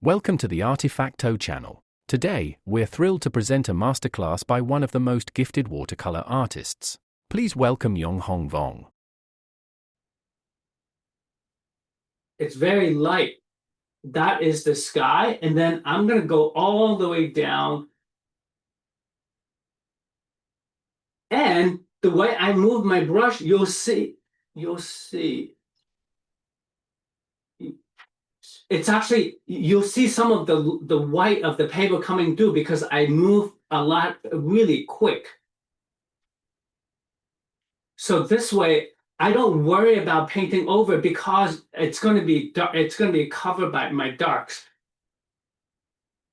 Welcome to the Artefacto channel. Today, we're thrilled to present a masterclass by one of the most gifted watercolor artists. Please welcome Yong Hong Zhong. It's very light. That is the sky, and then I'm going to go all the way down. And the way I move my brush, you'll see. It's actually, you'll see some of the white of the paper coming through because I move a lot really quick. So this way, I don't worry about painting over because it's going to be dark, it's going to be covered by my darks.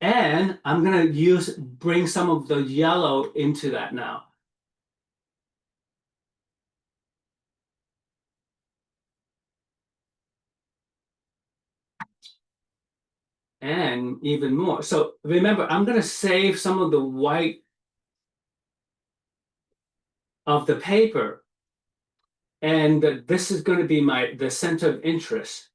And I'm going to bring some of the yellow into that now. And even more. So remember, I'm going to save some of the white of the paper. And this is going to be the center of interest.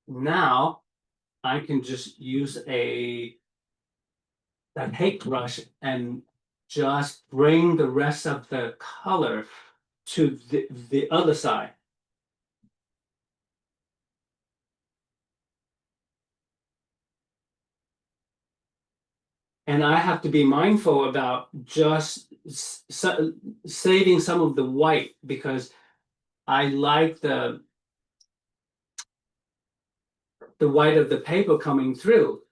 Now I can just use a paintbrush and just bring the rest of the color to the other side. And I have to be mindful about just saving some of the white because I like the white of the paper coming through.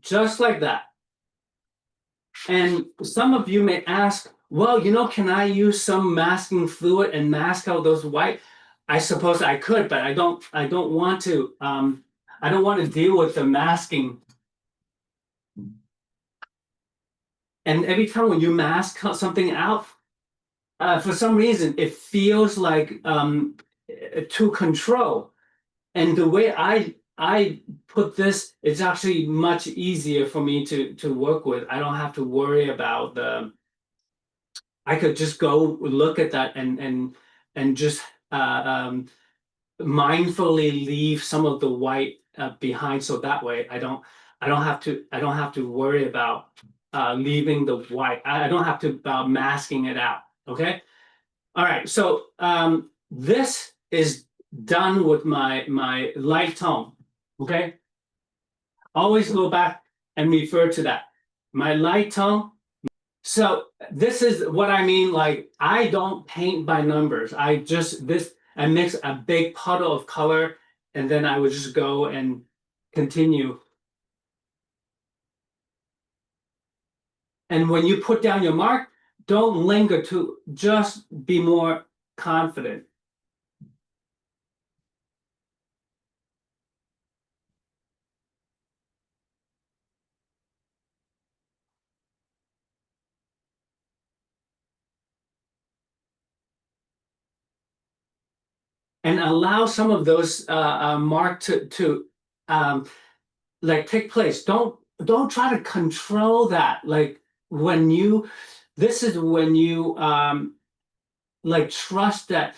Just like that. And some of you may ask, well, can I use some masking fluid and mask out those white? I suppose I could, but I don't want to. I don't want to deal with the masking. And every time when you mask something out, for some reason, it feels like to control. And the way I put this, it's actually much easier for me to work with. I don't have to worry about I could just go look at that and just mindfully leave some of the white behind, so that way I don't have to worry about leaving the white. I don't have to masking it out. Okay. All right. So this is done with my light tone. Okay. Always go back and refer to that. My light tone. So this is what I mean. Like, I don't paint by numbers. I mix a big puddle of color, and then I would just go and continue. And when you put down your mark, don't linger to, just be more confident. And allow some of those mark to like take place. Don't try to control that. Like this is when you like trust that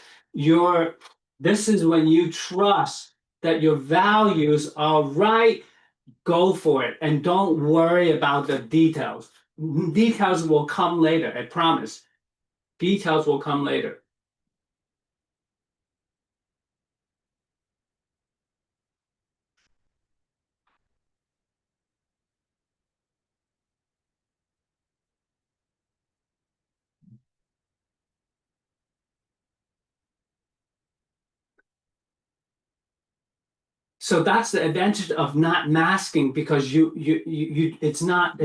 this is when you trust that your values are right. Go for it and don't worry about the details. Details will come later, I promise. Details will come later. So that's the advantage of not masking, because it's not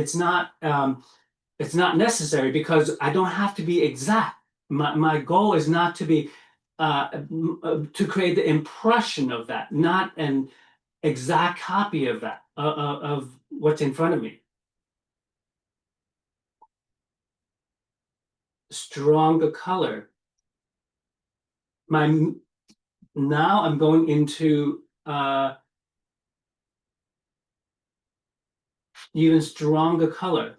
necessary, because I don't have to be exact. My goal is not to be to create the impression of that, not an exact copy of that of what's in front of me. Stronger color. Now I'm going into even stronger color.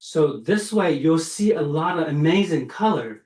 So this way you'll see a lot of amazing color.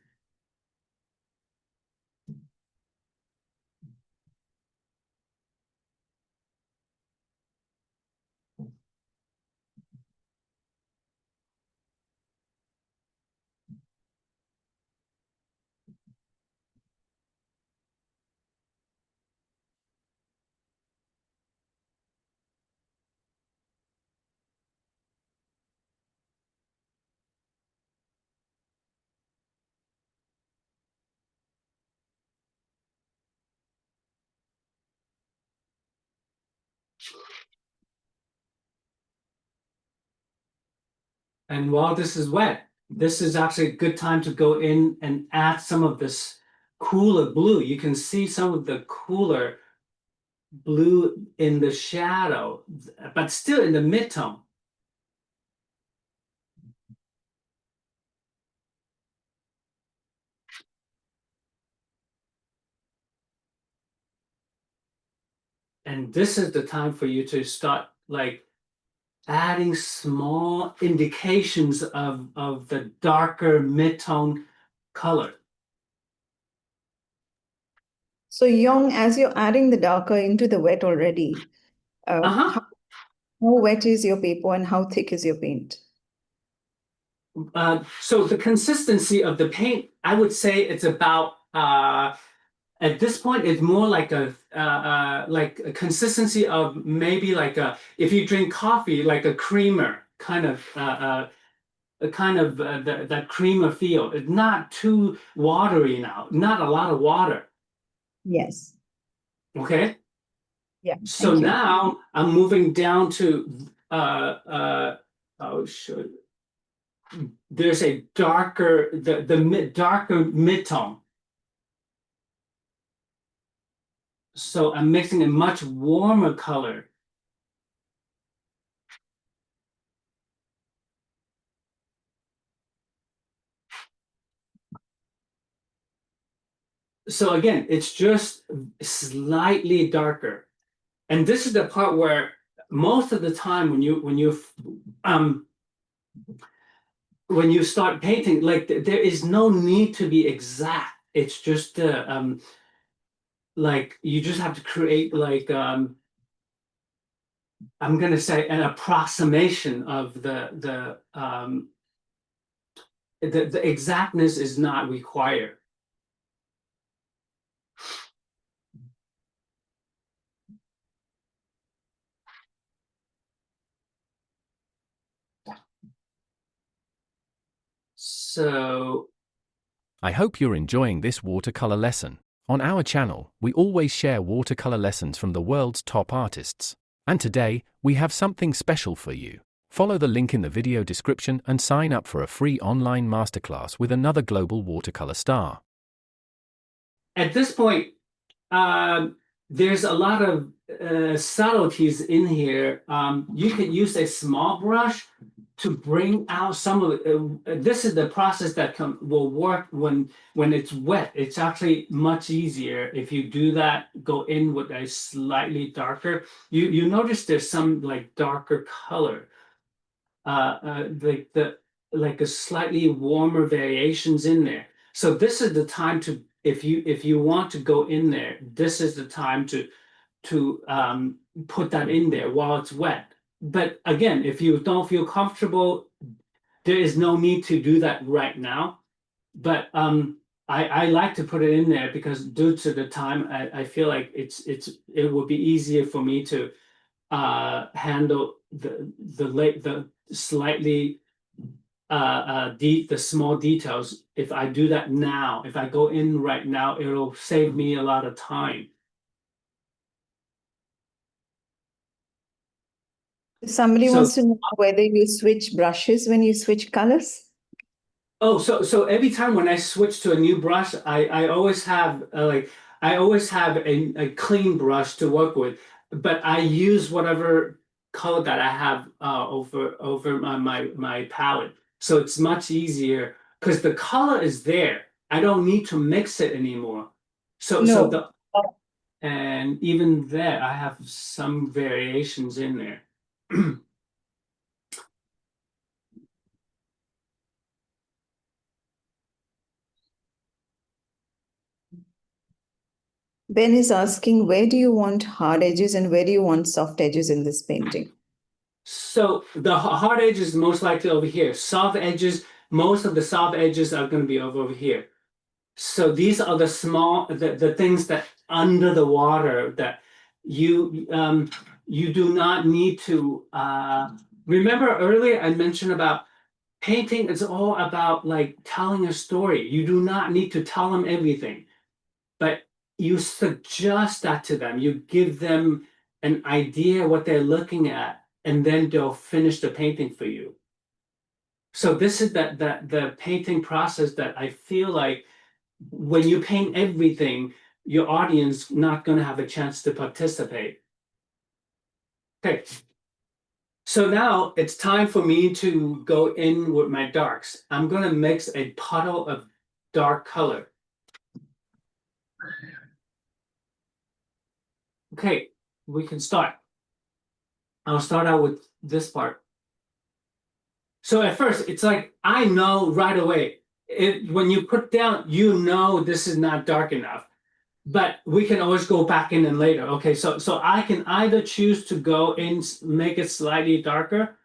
And while this is wet, this is actually a good time to go in and add some of this cooler blue. You can see some of the cooler blue in the shadow, but still in the midtone. And this is the time for you to start like adding small indications of the darker midtone color. So Yong, as you're adding the darker into the wet already, Uh-huh. how wet is your paper and how thick is your paint? So the consistency of the paint, I would say it's about at this point, it's more like a consistency of maybe like a if you drink coffee, like a creamer kind of that creamer feel. It's not too watery now, not a lot of water. Yes. Okay. Yeah. So Thank you. now I'm moving down to oh sure. There's a darker darker midtone. So I'm mixing a much warmer color. So again, it's just slightly darker. And this is the part where most of the time um when you start painting, like there is no need to be exact. It's just like you just have to create like I'm gonna say an approximation of the exactness is not required. So I hope you're enjoying this watercolor lesson. On our channel, we always share watercolor lessons from the world's top artists. And today, we have something special for you. Follow the link in the video description and sign up for a free online masterclass with another global watercolor star. at this point, there's a lot of subtleties in here. You can use a small brush to bring out some of this is the process that will work when it's wet. It's actually much easier if you do that. Go in with a slightly darker. You notice there's some like darker color, like a slightly warmer variations in there. So this is the time to if you want to go in there, this is the time to put that in there while it's wet. But again, if you don't feel comfortable, there is no need to do that right now. But I like to put it in there because due to the time, I feel like it would be easier for me to handle the slightly the small details. If I do that now, if I go in right now, it'll save me a lot of time. Somebody So wants to know whether you switch brushes when you switch colors. oh, so every time when I switch to a new brush, I always have I always have a clean brush to work with, but I use whatever color that I have over my palette. So it's much easier because the color is there. I don't need to mix it anymore. So No. the and even there I have some variations in there. Ben is asking, where do you want hard edges and where do you want soft edges in this painting? So the hard edge is most likely over here. Soft edges, most of the soft edges are going to be over here. So these are the small, the things that under the water that you do not need to remember earlier I mentioned about painting is all about like telling a story. You do not need to tell them everything, but you suggest that to them. You give them an idea what they're looking at, and then they'll finish the painting for you. So this is the painting process that I feel like when you paint everything, your audience not going to have a chance to participate. Okay. So now it's time for me to go in with my darks. I'm going to mix a puddle of dark color. Okay, we can start. I'll start out with this part. So at first, it's like I know right away. When you put down, you know this is not dark enough. But we can always go back in and later. Okay, so I can either choose to go in, make it slightly darker,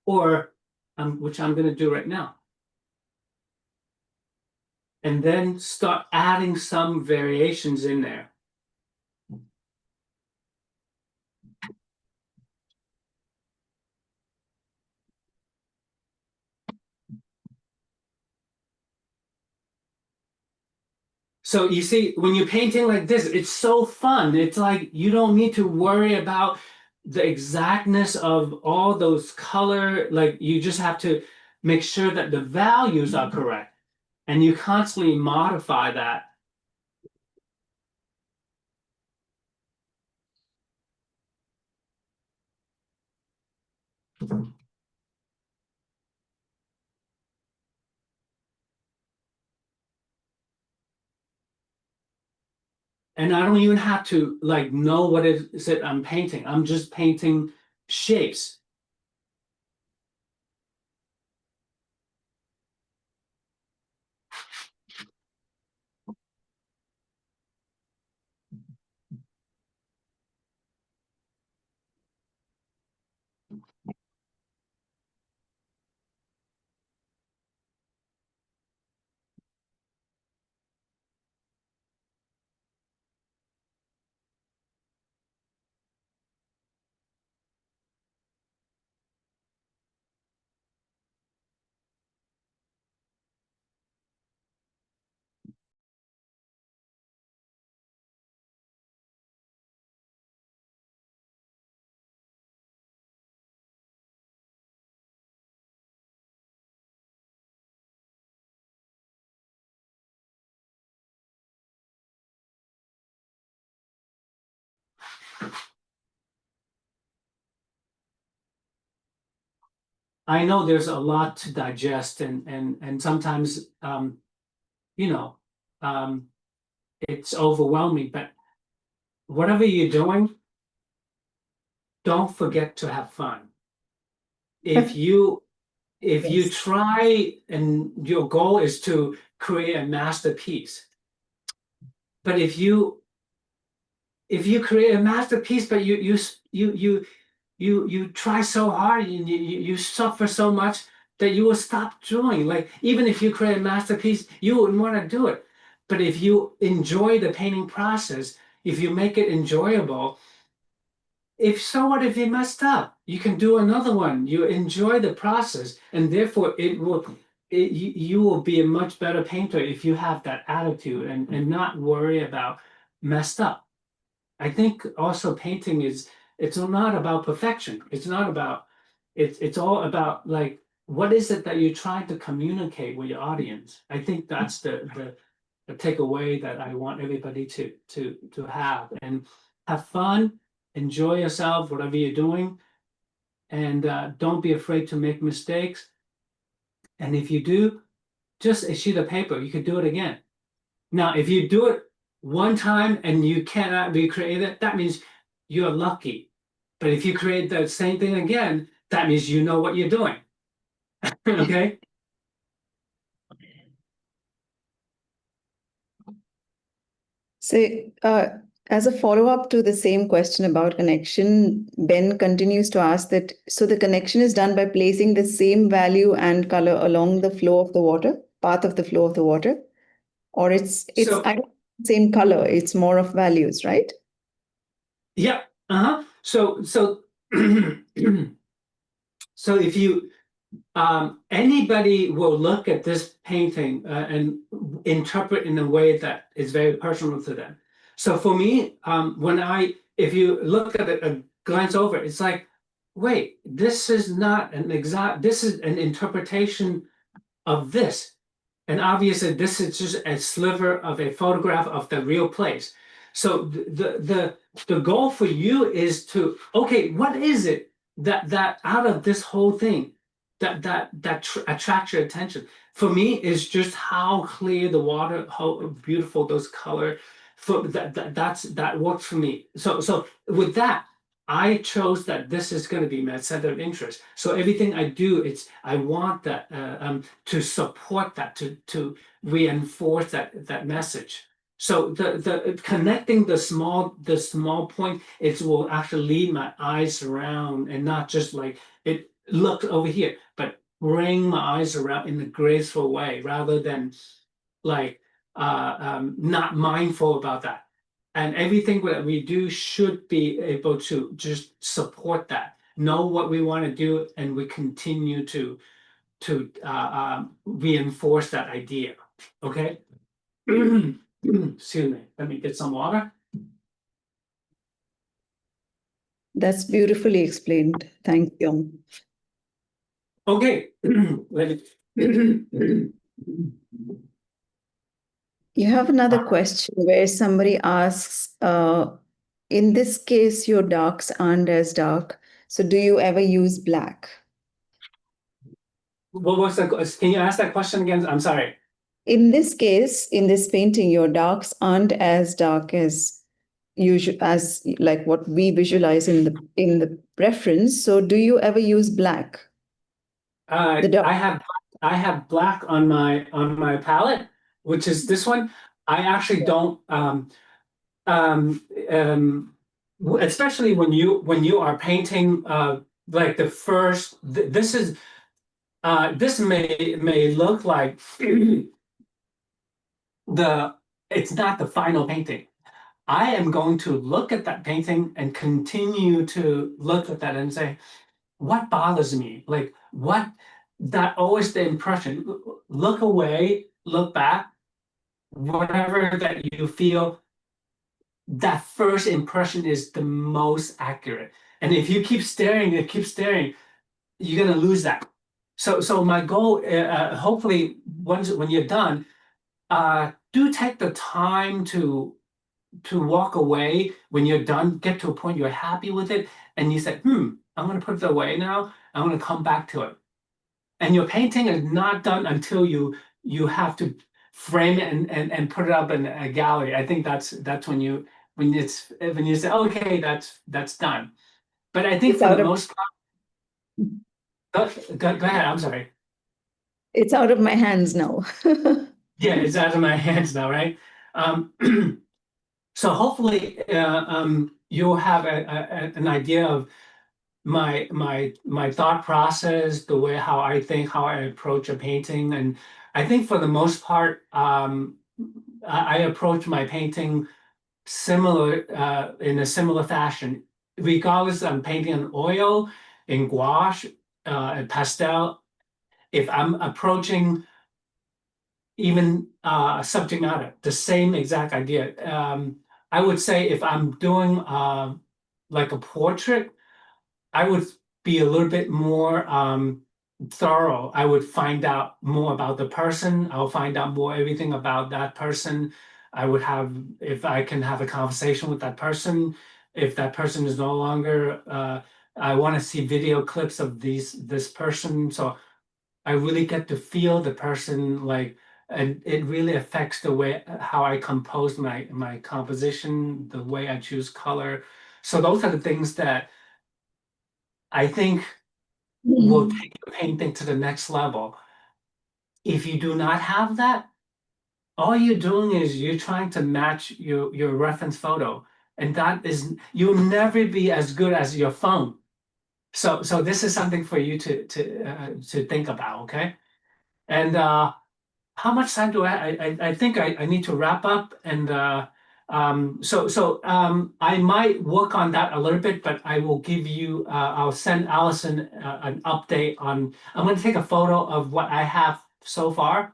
or which I'm going to do right now. And then start adding some variations in there. So you see, when you're painting like this, it's so fun. It's like you don't need to worry about the exactness of all those color. Like you just have to make sure that the values are correct. And you constantly modify that. And I don't even have to like know what it is that I'm painting. I'm just painting shapes. I know there's a lot to digest, and sometimes you know it's overwhelming. But whatever you're doing, don't forget to have fun. If you Yes. try and your goal is to create a masterpiece, but if you create a masterpiece, but you try so hard and you suffer so much, that you will stop drawing. Like even if you create a masterpiece, you wouldn't want to do it. But if you enjoy the painting process, if you make it enjoyable, if so what if you messed up? You can do another one. You enjoy the process, and therefore you will be a much better painter if you have that attitude and not worry about messed up. I think also painting is, it's not about perfection. It's not about, it's all about like what is it that you're trying to communicate with your audience. I think that's the takeaway that I want everybody to have, and have fun, enjoy yourself, whatever you're doing, and don't be afraid to make mistakes. And if you do, just a sheet of paper, you could do it again. Now, if you do it one time and you cannot recreate it, that means you're lucky. But if you create the same thing again, that means you know what you're doing. Okay? So, as a follow-up to the same question about connection, Ben continues to ask that, so the connection is done by placing the same value and color along the flow of the water, path of the flow of the water, or it's So, I don't same color, it's more of values, right? yeah. So so if you anybody will look at this painting and interpret in a way that is very personal to them. So for me, if you look at it, glance over, it's like, wait, this is not an exact, this is an interpretation of this. And obviously, this is just a sliver of a photograph of the real place. So the goal for you is to, okay, what is it that out of this whole thing that attracts your attention? For me, is just how clear the water, how beautiful those color. For that works for me. So with that, I chose that this is going to be my center of interest. So everything I do, I want that to support that, to reinforce that message. So the connecting the small point, it will actually lead my eyes around and not just like it look over here, but bring my eyes around in a graceful way rather than like not mindful about that. And everything that we do should be able to just support that, know what we want to do, and we continue to reinforce that idea. Okay. Excuse me. Let me get some water. That's beautifully explained. Thank you. Okay. Let me. You have another question where somebody asks, in this case, your darks aren't as dark. So do you ever use black? What was the? Can you ask that question again? I'm sorry. In this case, in this painting, your darks aren't as dark as usual, as like what we visualize in the reference. So do you ever use black? The dark. I have black on my palette, which is this one. I actually don't um, especially when you are painting like the first this is this may look like it's not the final painting. I am going to look at that painting and continue to look at that and say, what bothers me? Like what, that always the impression. Look away, look back, whatever that you feel, that first impression is the most accurate. And if you keep staring and keep staring, you're gonna lose that. So my goal, hopefully, when you're done, do take the time to walk away when you're done. Get to a point you're happy with it, and you say, I'm gonna put it away now. I'm gonna come back to it. And your painting is not done until you have to frame it and put it up in a gallery. I think that's when you say, okay, that's done. But I think It's for out the of most part, go ahead. I'm sorry. it's out of my hands now. Yeah, it's out of my hands now, right? So hopefully you'll have an idea of my thought process, the way how I think, how I approach a painting, and I think for the most part, I approach my painting similar in a similar fashion, regardless I'm painting in oil, in gouache, in pastel. If I'm approaching even subject matter, the same exact idea. I would say if I'm doing like a portrait, I would be a little bit more thorough. I would find out more about the person. I'll find out more everything about that person. I would have, if I can have a conversation with that person, if that person is no longer, I want to see video clips of this person. So I really get to feel the person, like, and it really affects the way how I compose my composition, the way I choose color. So those are the things that I think will take the painting to the next level. If you do not have that, all you're doing is you're trying to match your reference photo, and that is, you'll never be as good as your phone. So this is something for you to think about, okay? And how much time do I think I need to wrap up, and I might work on that a little bit, but I will give you I'll send Allison an update on. I'm going to take a photo of what I have so far,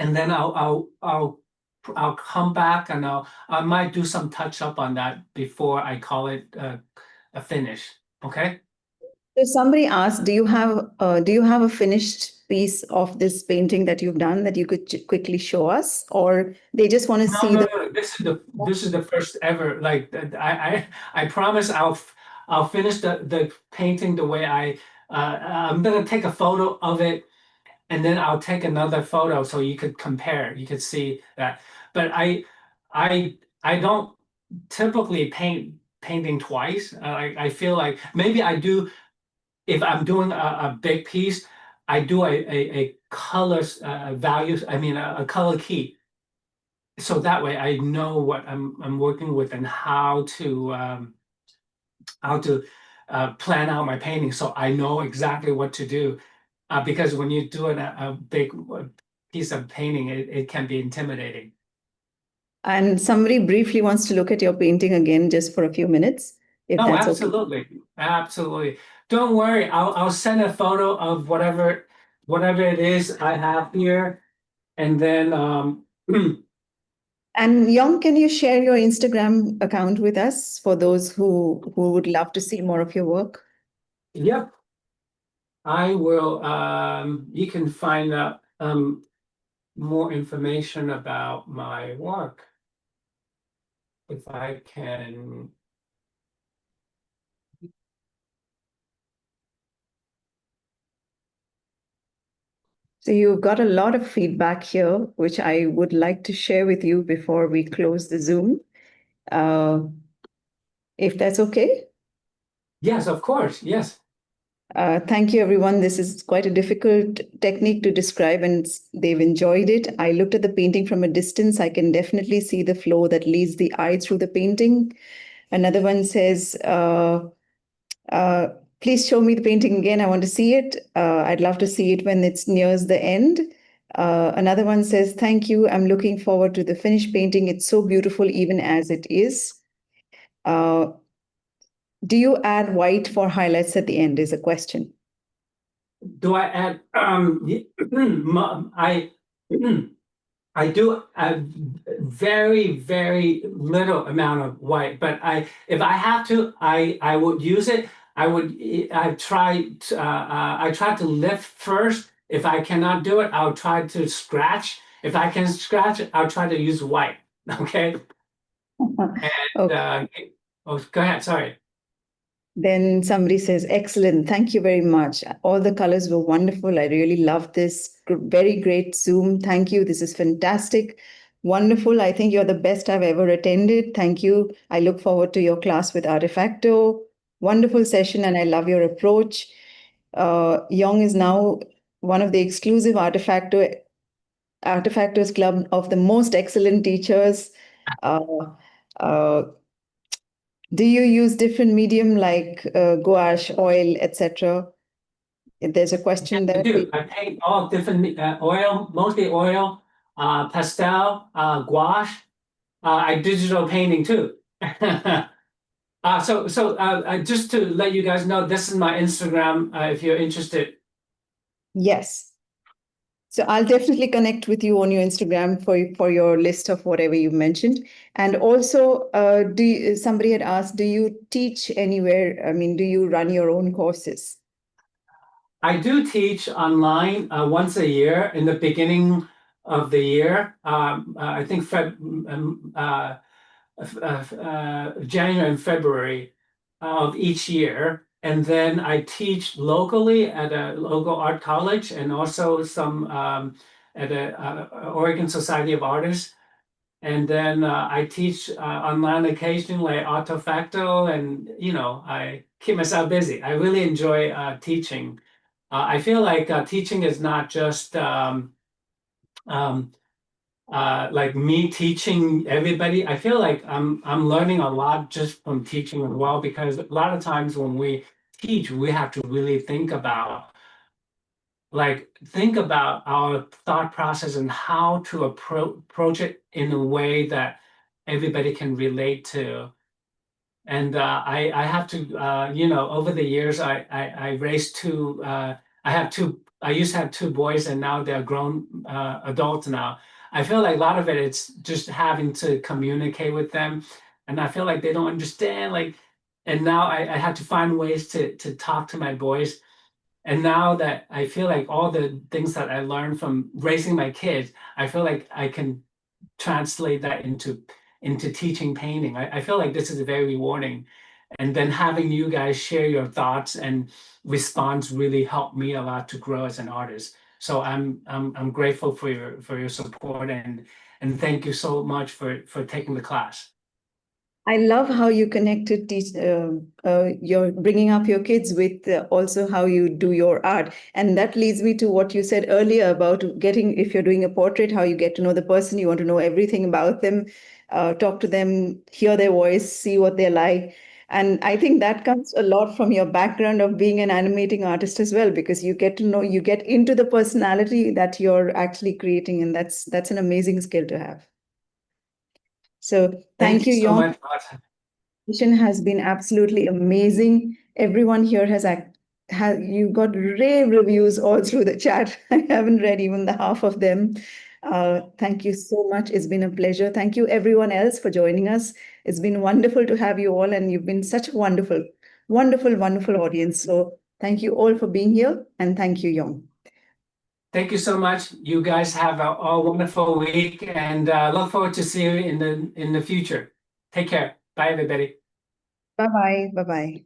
and then I'll come back, and I might do some touch up on that before I call it a finish. Okay. So somebody asked, do you have a finished piece of this painting that you've done that you could quickly show us, or they just want to No, see no, the? no. This is the first ever. Like I promise I'll finish the painting the way I'm gonna take a photo of it, and then I'll take another photo so you could compare. You could see that. But I don't typically painting twice. I feel like maybe I do if I'm doing a big piece. I do a color values. I mean a color key, so that way I know what I'm working with, and how to plan out my painting, so I know exactly what to do. Because when you're doing a big piece of painting, it can be intimidating. And somebody briefly wants to look at your painting again just for a few minutes, if Oh, that's okay. absolutely, absolutely. Don't worry, I'll send a photo of whatever it is I have here, and then And Yong, can you share your Instagram account with us for those who would love to see more of your work? yep, I will. You can find out more information about my work if I can. So you've got a lot of feedback here, which I would like to share with you before we close the Zoom, uh, if that's okay. Yes, of course. Yes. Thank you, everyone. This is quite a difficult technique to describe, and they've enjoyed it. I looked at the painting from a distance. I can definitely see the flow that leads the eye through the painting. Another one says, uh, please show me the painting again. I want to see it. I'd love to see it when it's nears the end. Another one says, thank you. I'm looking forward to the finished painting. It's so beautiful, even as it is. Do you add white for highlights at the end is a question. Do I add? I I do a very little amount of white, but if I have to, I would use it. I try to lift first. If I cannot do it, I'll try to scratch. If I can scratch, I'll try to use white. Okay. And Okay. oh, go ahead. Sorry. Then somebody says, excellent. Thank you very much. All the colors were wonderful. I really loved this. Very great Zoom. Thank you. This is fantastic. Wonderful. I think you're the best I've ever attended. Thank you. I look forward to your class with Artefacto. Wonderful session, and I love your approach. Yong is now one of the exclusive Artefactors Club of the most excellent teachers. Uh, uh, Do you use different medium like gouache, oil, etc.? There's a question I there. do. I paint all different oil, mostly oil, pastel, gouache. I digital painting too. Just to let you guys know, this is my Instagram. If you're interested. Yes. So I'll definitely connect with you on your Instagram for your list of whatever you mentioned. And also, somebody had asked, do you teach anywhere? I mean, do you run your own courses? I do teach online once a year in the beginning of the year. I think January and February of each year. And then I teach locally at a local art college and also some at a Oregon Society of Artists. And then I teach online occasionally at Artefacto, and I keep myself busy. I really enjoy teaching. I feel like teaching is not just um, like me teaching everybody. I feel like I'm learning a lot just from teaching as well, because a lot of times when we teach, we have to really think about our thought process and how to approach it in a way that everybody can relate to. And I have to, over the years, I raised two. I have two. I used to have two boys, and now they're grown adults now. I feel like a lot of it's just having to communicate with them, and I feel like they don't understand. And now I had to find ways to talk to my boys. And now that I feel like all the things that I learned from raising my kids, I feel like I can translate that into teaching painting. I feel like this is very rewarding. And then having you guys share your thoughts and response really helped me a lot to grow as an artist. So I'm grateful for your support, and thank you so much for taking the class. I love how you connected your bringing up your kids with also how you do your art. And that leads me to what you said earlier about if you're doing a portrait, how you get to know the person, you want to know everything about them, talk to them, hear their voice, see what they're like. And I think that comes a lot from your background of being an animating artist as well, because you get to know, you get into the personality that you're actually creating. And that's an amazing skill to have. So thank you, so Yong. much. Has been absolutely amazing. Everyone here you got rave reviews all through the chat. I haven't read even the half of them. Thank you so much. It's been a pleasure. Thank you everyone else for joining us. It's been wonderful to have you all, and you've been such a wonderful, wonderful, wonderful audience. So thank you all for being here, and thank you, Yong. Thank you so much. You guys have a wonderful week, and look forward to see you in the future. Take care. Bye, everybody. Bye bye. Bye bye.